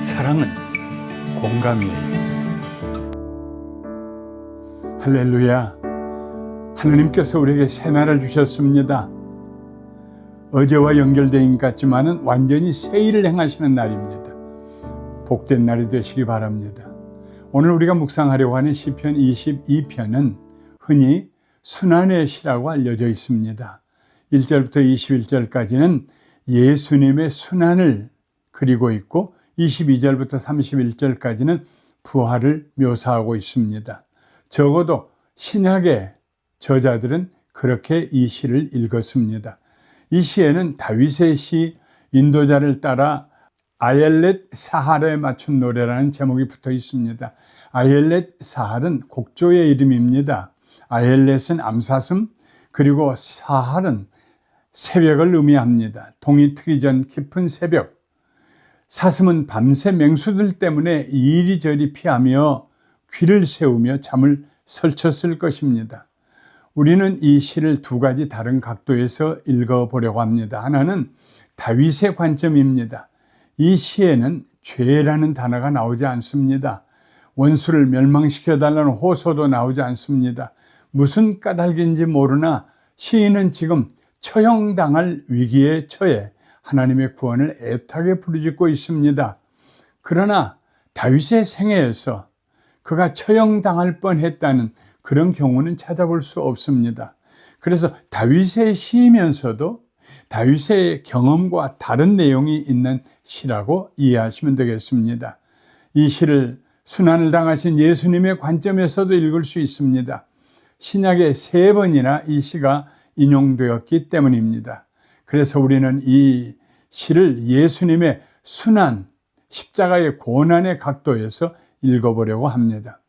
사랑은 공감이에요. 할렐루야. 하나님께서 우리에게 새날을 주셨습니다. 어제와 연결된 것 같지만 완전히 새 일을 행하시는 날입니다. 복된 날이 되시기 바랍니다. 오늘 우리가 묵상하려고 하는 시편 22편은 흔히 순환의 시라고 알려져 있습니다. 1절부터 21절까지는 예수님의 순환을 그리고 있고 22절부터 31절까지는 부활을 묘사하고 있습니다. 적어도 신약의 저자들은 그렇게 이 시를 읽었습니다. 이 시에는 다윗의 시 인도자를 따라 아옐렛 사할에 맞춘 노래라는 제목이 붙어 있습니다. 아옐렛 사할은 곡조의 이름입니다. 아옐렛은 암사슴, 그리고 사할은 새벽을 의미합니다. 동이 트기 전 깊은 새벽. 사슴은 밤새 맹수들 때문에 이리저리 피하며 귀를 세우며 잠을 설쳤을 것입니다. 우리는 이 시를 두 가지 다른 각도에서 읽어보려고 합니다. 하나는 다윗의 관점입니다. 이 시에는 죄라는 단어가 나오지 않습니다. 원수를 멸망시켜달라는 호소도 나오지 않습니다. 무슨 까닭인지 모르나 시인은 지금 처형당할 위기에 처해 하나님의 구원을 애타게 부르짖고 있습니다. 그러나 다윗의 생애에서 그가 처형당할 뻔했다는 그런 경우는 찾아볼 수 없습니다. 그래서 다윗의 시이면서도 다윗의 경험과 다른 내용이 있는 시라고 이해하시면 되겠습니다. 이 시를 순환을 당하신 예수님의 관점에서도 읽을 수 있습니다. 신약에 3번이나 이 시가 인용되었기 때문입니다. 그래서 우리는 이 시를 예수님의 순환, 십자가의 고난의 각도에서 읽어보려고 합니다.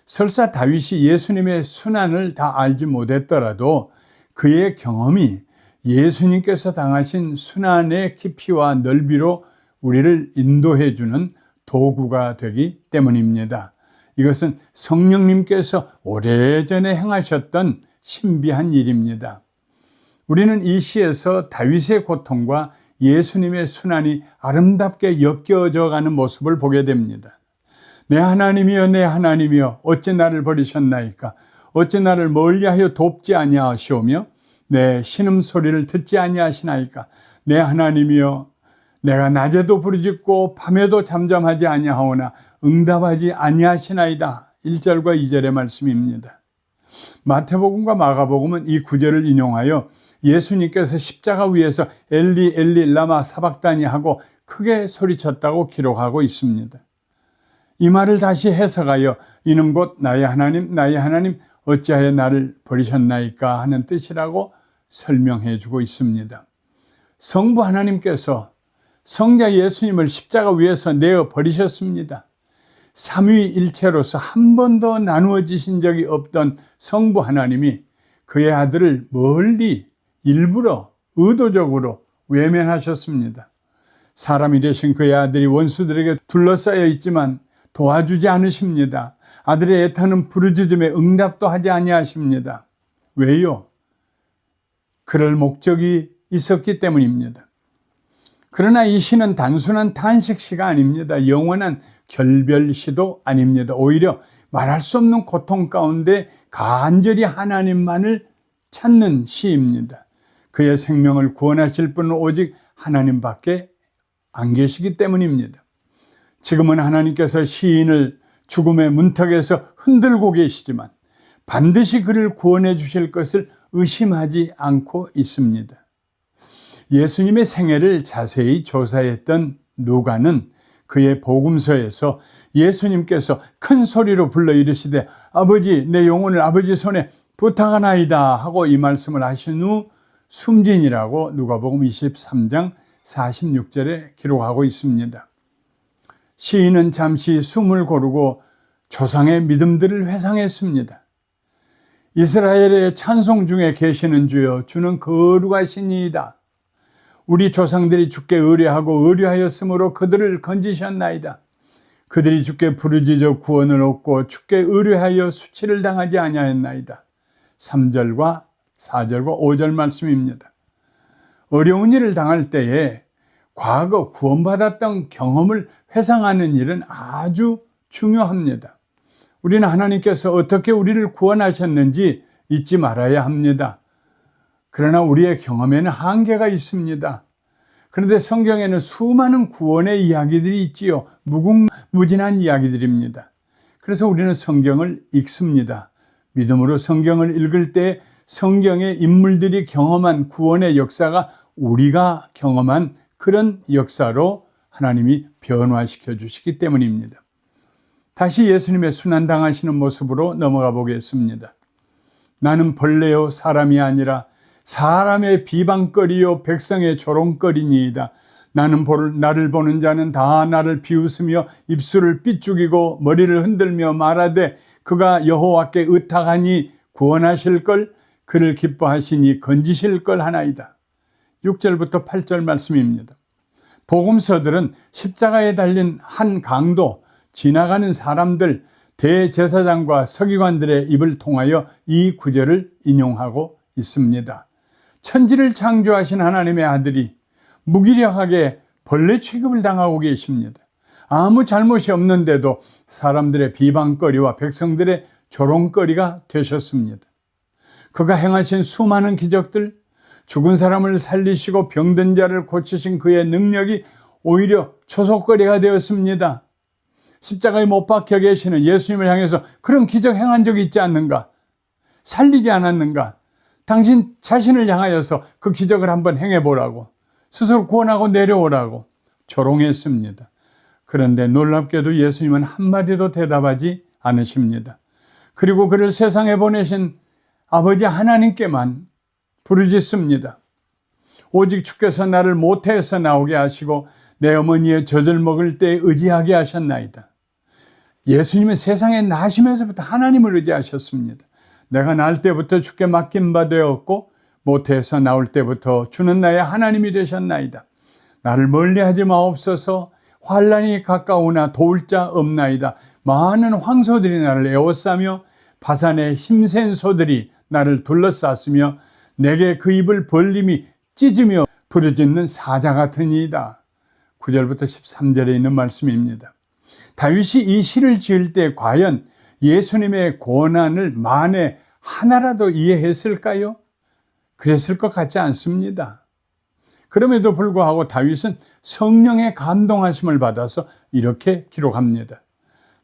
설사 다윗이 예수님의 순환을 다 알지 못했더라도 그의 경험이 예수님께서 당하신 순환의 깊이와 넓이로 우리를 인도해 주는 도구가 되기 때문입니다. 이것은 성령님께서 오래전에 행하셨던 신비한 일입니다. 우리는 이 시에서 다윗의 고통과 예수님의 순환이 아름답게 엮여져 가는 모습을 보게 됩니다. 내 하나님이여 내 하나님이여 어찌 나를 버리셨나이까? 어찌 나를 멀리하여 돕지 아니하시오며 내 신음소리를 듣지 아니하시나이까? 내 하나님이여 내가 낮에도 부르짖고 밤에도 잠잠하지 아니하오나 응답하지 아니하시나이다. 1절과 2절의 말씀입니다. 마태복음과 마가복음은 이 구절을 인용하여 예수님께서 십자가 위에서 엘리 엘리 라마 사박다니 하고 크게 소리쳤다고 기록하고 있습니다. 이 말을 다시 해석하여 이는 곧 나의 하나님 어찌하여 나를 버리셨나이까 하는 뜻이라고 설명해 주고 있습니다. 성부 하나님께서 성자 예수님을 십자가 위에서 내어 버리셨습니다. 삼위일체로서 한 번도 나누어지신 적이 없던 성부 하나님이 그의 아들을 멀리 일부러 의도적으로 외면하셨습니다. 사람이 되신 그의 아들이 원수들에게 둘러싸여 있지만 도와주지 않으십니다. 아들의 애타는 부르짖음에 응답도 하지 아니하십니다. 왜요? 그럴 목적이 있었기 때문입니다. 그러나 이 시는 단순한 탄식시가 아닙니다. 영원한 결별시도 아닙니다. 오히려 말할 수 없는 고통 가운데 간절히 하나님만을 찾는 시입니다. 그의 생명을 구원하실 분은 오직 하나님밖에 안 계시기 때문입니다. 지금은 하나님께서 시인을 죽음의 문턱에서 흔들고 계시지만 반드시 그를 구원해 주실 것을 의심하지 않고 있습니다. 예수님의 생애를 자세히 조사했던 누가는 그의 복음서에서 예수님께서 큰 소리로 불러 이르시되 아버지 내 영혼을 아버지 손에 부탁하나이다 하고 이 말씀을 하신 후 숨진이라고 누가복음 23장 46절에 기록하고 있습니다. 시인은 잠시 숨을 고르고 조상의 믿음들을 회상했습니다. 이스라엘의 찬송 중에 계시는 주여 주는 거룩하시니이다. 우리 조상들이 주께 의뢰하고 의뢰하였으므로 그들을 건지셨나이다. 그들이 주께 부르짖어 구원을 얻고 주께 의뢰하여 수치를 당하지 아니하였나이다. 3절과 4절과 5절 말씀입니다. 어려운 일을 당할 때에 과거 구원받았던 경험을 회상하는 일은 아주 중요합니다. 우리는 하나님께서 어떻게 우리를 구원하셨는지 잊지 말아야 합니다. 그러나 우리의 경험에는 한계가 있습니다. 그런데 성경에는 수많은 구원의 이야기들이 있지요. 무궁무진한 이야기들입니다. 그래서 우리는 성경을 읽습니다. 믿음으로 성경을 읽을 때 성경의 인물들이 경험한 구원의 역사가 우리가 경험한 그런 역사로 하나님이 변화시켜 주시기 때문입니다. 다시 예수님의 순환당하시는 모습으로 넘어가 보겠습니다. 나는 벌레요 사람이 아니라 사람의 비방거리요 백성의 조롱거리니이다. 나를 보는 자는 다 나를 비웃으며 입술을 삐죽이고 머리를 흔들며 말하되 그가 여호와께 의탁하니 구원하실 걸 그를 기뻐하시니 건지실 걸 하나이다. 6절부터 8절 말씀입니다. 복음서들은 십자가에 달린 한 강도, 지나가는 사람들, 대제사장과 서기관들의 입을 통하여 이 구절을 인용하고 있습니다. 천지를 창조하신 하나님의 아들이 무기력하게 벌레 취급을 당하고 계십니다. 아무 잘못이 없는데도 사람들의 비방거리와 백성들의 조롱거리가 되셨습니다. 그가 행하신 수많은 기적들, 죽은 사람을 살리시고 병든 자를 고치신 그의 능력이 오히려 초속거리가 되었습니다. 십자가에 못 박혀 계시는 예수님을 향해서 그런 기적 행한 적이 있지 않는가? 살리지 않았는가? 당신 자신을 향하여서 그 기적을 한번 행해보라고, 스스로 구원하고 내려오라고 조롱했습니다. 그런데 놀랍게도 예수님은 한마디도 대답하지 않으십니다. 그리고 그를 세상에 보내신 아버지 하나님께만 부르짖습니다. 오직 주께서 나를 모태에서 나오게 하시고 내 어머니의 젖을 먹을 때 의지하게 하셨나이다. 예수님은 세상에 나시면서부터 하나님을 의지하셨습니다. 내가 날 때부터 주께 맡긴 바 되었고 모태에서 나올 때부터 주는 나의 하나님이 되셨나이다. 나를 멀리하지 마옵소서. 환난이 가까우나 도울 자 없나이다. 많은 황소들이 나를 에워싸며 바산의 힘센 소들이 나를 둘러쌌으며 내게 그 입을 벌림이 찢으며 부르짖는 사자 같으니이다. 9절부터 13절에 있는 말씀입니다. 다윗이 이 시를 지을 때 과연 예수님의 고난을 만에 하나라도 이해했을까요? 그랬을 것 같지 않습니다. 그럼에도 불구하고 다윗은 성령의 감동하심을 받아서 이렇게 기록합니다.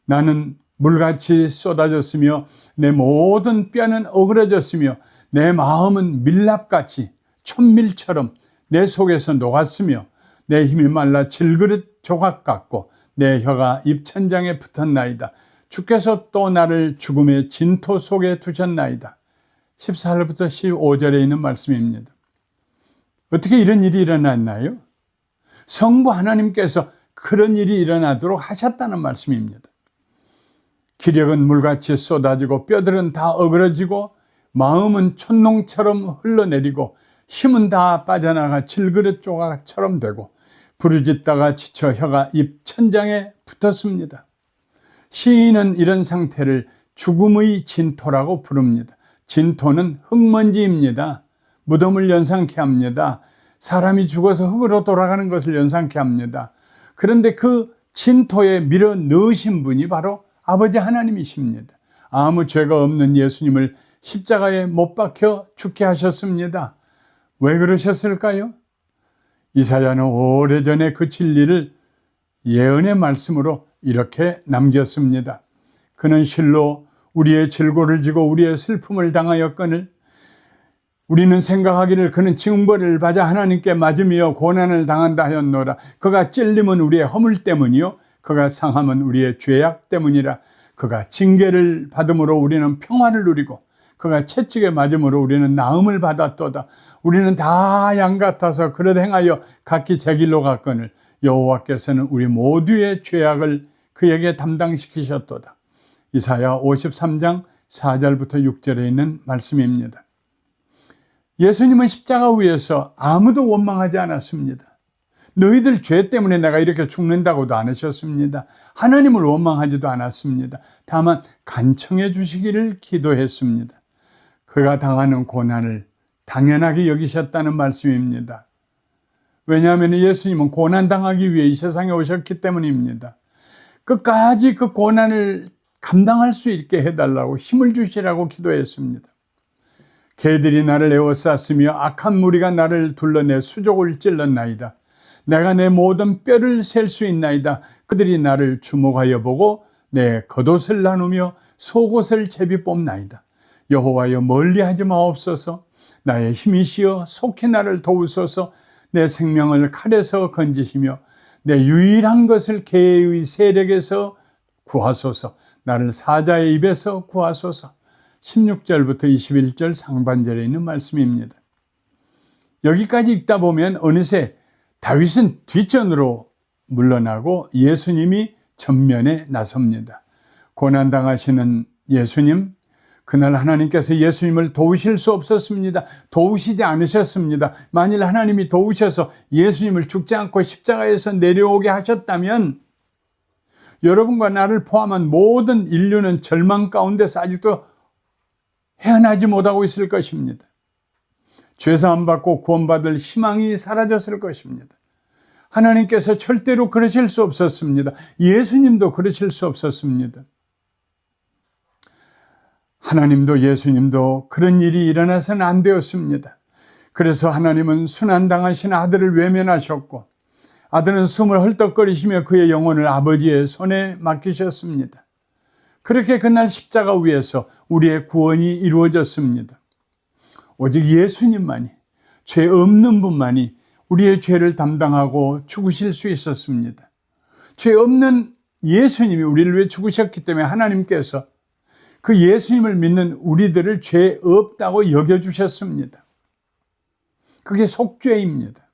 나는 물같이 쏟아졌으며 내 모든 뼈는 어그러졌으며 내 마음은 밀랍같이 촛밀처럼 내 속에서 녹았으며 내 힘이 말라 질그릇 조각 같고 내 혀가 입천장에 붙었나이다. 주께서 또 나를 죽음의 진토 속에 두셨나이다. 14절부터 15절에 있는 말씀입니다. 어떻게 이런 일이 일어났나요? 성부 하나님께서 그런 일이 일어나도록 하셨다는 말씀입니다. 기력은 물같이 쏟아지고 뼈들은 다 어그러지고 마음은 촛농처럼 흘러내리고 힘은 다 빠져나가 질그릇 조각처럼 되고 부르짖다가 지쳐 혀가 입 천장에 붙었습니다. 시인은 이런 상태를 죽음의 진토라고 부릅니다. 진토는 흙먼지입니다. 무덤을 연상케 합니다. 사람이 죽어서 흙으로 돌아가는 것을 연상케 합니다. 그런데 그 진토에 밀어 넣으신 분이 바로 아버지 하나님이십니다. 아무 죄가 없는 예수님을 십자가에 못 박혀 죽게 하셨습니다. 왜 그러셨을까요? 이사야는 오래전에 그 진리를 예언의 말씀으로 이렇게 남겼습니다. 그는 실로 우리의 질고를 지고 우리의 슬픔을 당하였거늘 우리는 생각하기를 그는 징벌을 받아 하나님께 맞으며 고난을 당한다 하였노라. 그가 찔림은 우리의 허물 때문이요 그가 상함은 우리의 죄악 때문이라. 그가 징계를 받음으로 우리는 평화를 누리고 그가 채찍에 맞음으로 우리는 나음을 받았도다. 우리는 다 양 같아서 그릇 행하여 각기 제 길로 갔거늘 여호와께서는 우리 모두의 죄악을 그에게 담당시키셨도다. 이사야 53장 4절부터 6절에 있는 말씀입니다. 예수님은 십자가 위에서 아무도 원망하지 않았습니다. 너희들 죄 때문에 내가 이렇게 죽는다고도 안 하셨습니다. 하나님을 원망하지도 않았습니다. 다만 간청해 주시기를 기도했습니다. 그가 당하는 고난을 당연하게 여기셨다는 말씀입니다. 왜냐하면 예수님은 고난당하기 위해 이 세상에 오셨기 때문입니다. 끝까지 그 고난을 감당할 수 있게 해달라고 힘을 주시라고 기도했습니다. 개들이 나를 에워쌌으며 악한 무리가 나를 둘러내 수족을 찔렀나이다. 내가 내 모든 뼈를 셀 수 있나이다. 그들이 나를 주목하여 보고 내 겉옷을 나누며 속옷을 제비 뽑나이다. 여호와여 멀리하지 마옵소서. 나의 힘이시여 속히 나를 도우소서. 내 생명을 칼에서 건지시며 내 유일한 것을 개의 세력에서 구하소서. 나를 사자의 입에서 구하소서. 16절부터 21절 상반절에 있는 말씀입니다. 여기까지 읽다 보면 어느새 다윗은 뒷전으로 물러나고 예수님이 전면에 나섭니다. 고난당하시는 예수님, 그날 하나님께서 예수님을 도우실 수 없었습니다. 도우시지 않으셨습니다. 만일 하나님이 도우셔서 예수님을 죽지 않고 십자가에서 내려오게 하셨다면 여러분과 나를 포함한 모든 인류는 절망 가운데서 아직도 헤어나지 못하고 있을 것입니다. 죄사함 받고 구원받을 희망이 사라졌을 것입니다. 하나님께서 절대로 그러실 수 없었습니다. 예수님도 그러실 수 없었습니다. 하나님도 예수님도 그런 일이 일어나서는 안 되었습니다. 그래서 하나님은 순환당하신 아들을 외면하셨고 아들은 숨을 헐떡거리시며 그의 영혼을 아버지의 손에 맡기셨습니다. 그렇게 그날 십자가 위에서 우리의 구원이 이루어졌습니다. 오직 예수님만이, 죄 없는 분만이 우리의 죄를 담당하고 죽으실 수 있었습니다. 죄 없는 예수님이 우리를 위해 죽으셨기 때문에 하나님께서 그 예수님을 믿는 우리들을 죄 없다고 여겨주셨습니다. 그게 속죄입니다.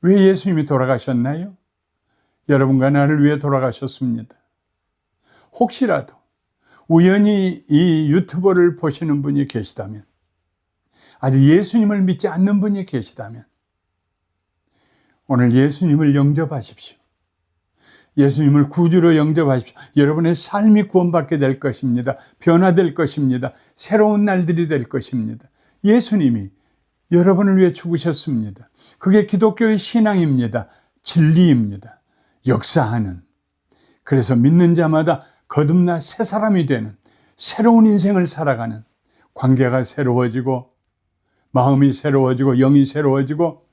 왜 예수님이 돌아가셨나요? 여러분과 나를 위해 돌아가셨습니다. 혹시라도 우연히 이 유튜브를 보시는 분이 계시다면, 아직 예수님을 믿지 않는 분이 계시다면 오늘 예수님을 영접하십시오. 예수님을 구주로 영접하십시오. 여러분의 삶이 구원받게 될 것입니다. 변화될 것입니다. 새로운 날들이 될 것입니다. 예수님이 여러분을 위해 죽으셨습니다. 그게 기독교의 신앙입니다. 진리입니다. 역사하는. 그래서 믿는 자마다 거듭나 새 사람이 되는, 새로운 인생을 살아가는, 관계가 새로워지고 마음이 새로워지고 영이 새로워지고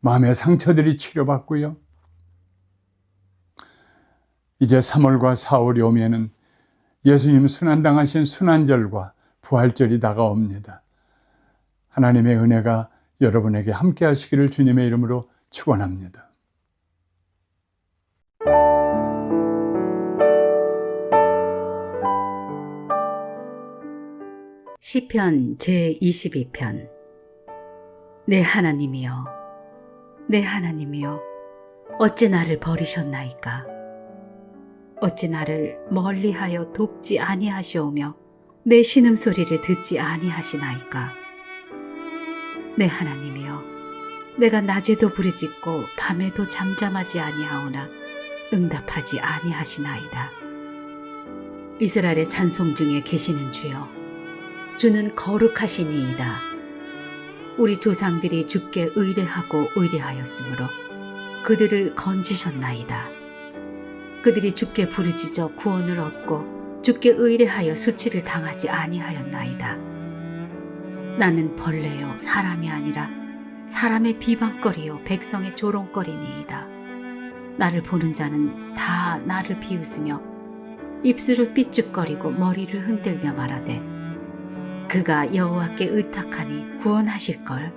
마음의 상처들이 치료받고요. 이제 3월과 4월이 오면은 예수님 순환당하신 순환절과 부활절이 다가옵니다. 하나님의 은혜가 여러분에게 함께 하시기를 주님의 이름으로 축원합니다. 시편 제22편. 내 하나님이여, 내 하나님이여, 어찌 나를 버리셨나이까? 어찌 나를 멀리하여 돕지 아니하시오며 내 신음소리를 듣지 아니하시나이까? 내 하나님이여, 내가 낮에도 부르짖고 밤에도 잠잠하지 아니하오나 응답하지 아니하시나이다. 이스라엘의 찬송 중에 계시는 주여, 주는 거룩하시니이다. 우리 조상들이 주께 의뢰하고 의뢰하였으므로 그들을 건지셨나이다. 그들이 주께 부르짖어 구원을 얻고 주께 의뢰하여 수치를 당하지 아니하였나이다. 나는 벌레요 사람이 아니라 사람의 비방거리요 백성의 조롱거리니이다. 나를 보는 자는 다 나를 비웃으며 입술을 삐죽거리고 머리를 흔들며 말하되 그가 여호와께 의탁하니 구원하실걸,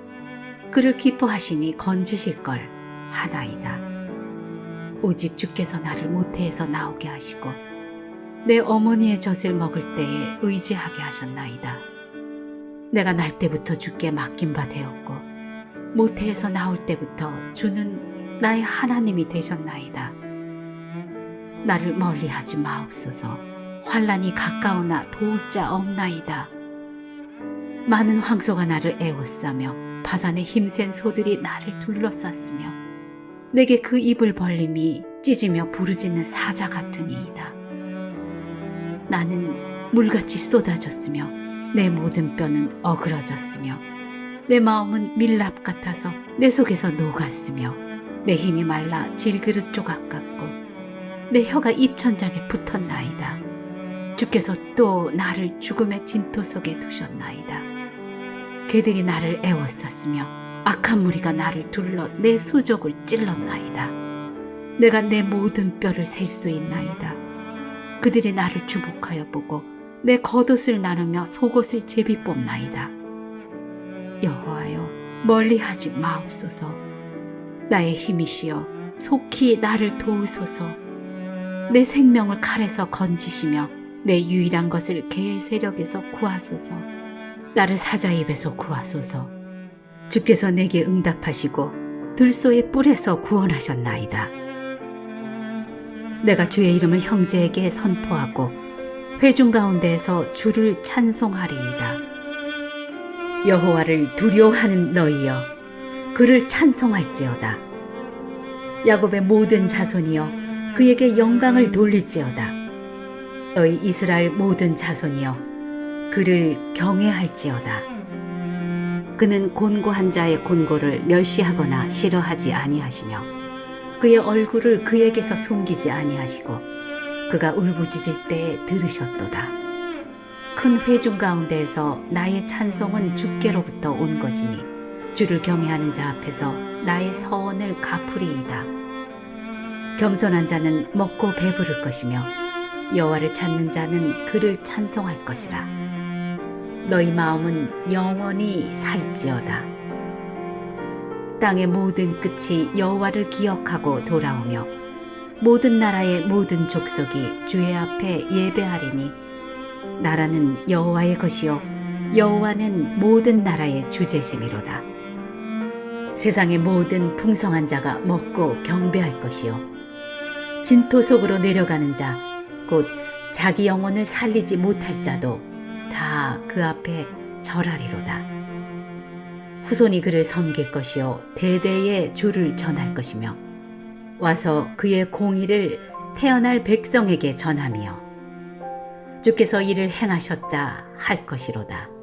그를 기뻐하시니 건지실걸 하나이다. 오직 주께서 나를 모태에서 나오게 하시고 내 어머니의 젖을 먹을 때에 의지하게 하셨나이다. 내가 날 때부터 주께 맡긴 바 되었고 모태에서 나올 때부터 주는 나의 하나님이 되셨나이다. 나를 멀리하지 마옵소서. 환난이 가까우나 도울 자 없나이다. 많은 황소가 나를 애워싸며 바산의 힘센 소들이 나를 둘러쌌으며 내게 그 입을 벌림이 찢으며 부르짖는 사자 같으니이다. 나는 물같이 쏟아졌으며 내 모든 뼈는 어그러졌으며 내 마음은 밀랍 같아서 내 속에서 녹았으며 내 힘이 말라 질그릇 조각 같고 내 혀가 입천장에 붙었나이다. 주께서 또 나를 죽음의 진토 속에 두셨나이다. 개들이 나를 애워쌌으며 악한 무리가 나를 둘러 내 수족을 찔렀나이다. 내가 내 모든 뼈를 셀 수 있나이다. 그들이 나를 주목하여 보고 내 겉옷을 나누며 속옷을 제비 뽑나이다. 여호와여, 멀리하지 마옵소서. 나의 힘이시여 속히 나를 도우소서. 내 생명을 칼에서 건지시며 내 유일한 것을 개의 세력에서 구하소서. 나를 사자 입에서 구하소서. 주께서 내게 응답하시고 들소의 뿔에서 구원하셨나이다. 내가 주의 이름을 형제에게 선포하고 회중 가운데에서 주를 찬송하리이다. 여호와를 두려워하는 너희여, 그를 찬송할지어다. 야곱의 모든 자손이여, 그에게 영광을 돌릴지어다. 너희 이스라엘 모든 자손이여, 그를 경외할지어다. 그는 곤고한 자의 곤고를 멸시하거나 싫어하지 아니하시며 그의 얼굴을 그에게서 숨기지 아니하시고 그가 울부짖을 때에 들으셨도다. 큰 회중 가운데에서 나의 찬송은 주께로부터 온 것이니 주를 경외하는 자 앞에서 나의 서원을 갚으리이다. 겸손한 자는 먹고 배부를 것이며 여호와를 찾는 자는 그를 찬송할 것이라. 너희 마음은 영원히 살지어다. 땅의 모든 끝이 여호와를 기억하고 돌아오며 모든 나라의 모든 족속이 주의 앞에 예배하리니 나라는 여호와의 것이요 여호와는 모든 나라의 주제심이로다. 세상의 모든 풍성한 자가 먹고 경배할 것이요 진토 속으로 내려가는 자 곧 자기 영혼을 살리지 못할 자도 다 그 앞에 절하리로다. 후손이 그를 섬길 것이요 대대의 주를 전할 것이며 와서 그의 공의를 태어날 백성에게 전하며 주께서 이를 행하셨다 할 것이로다.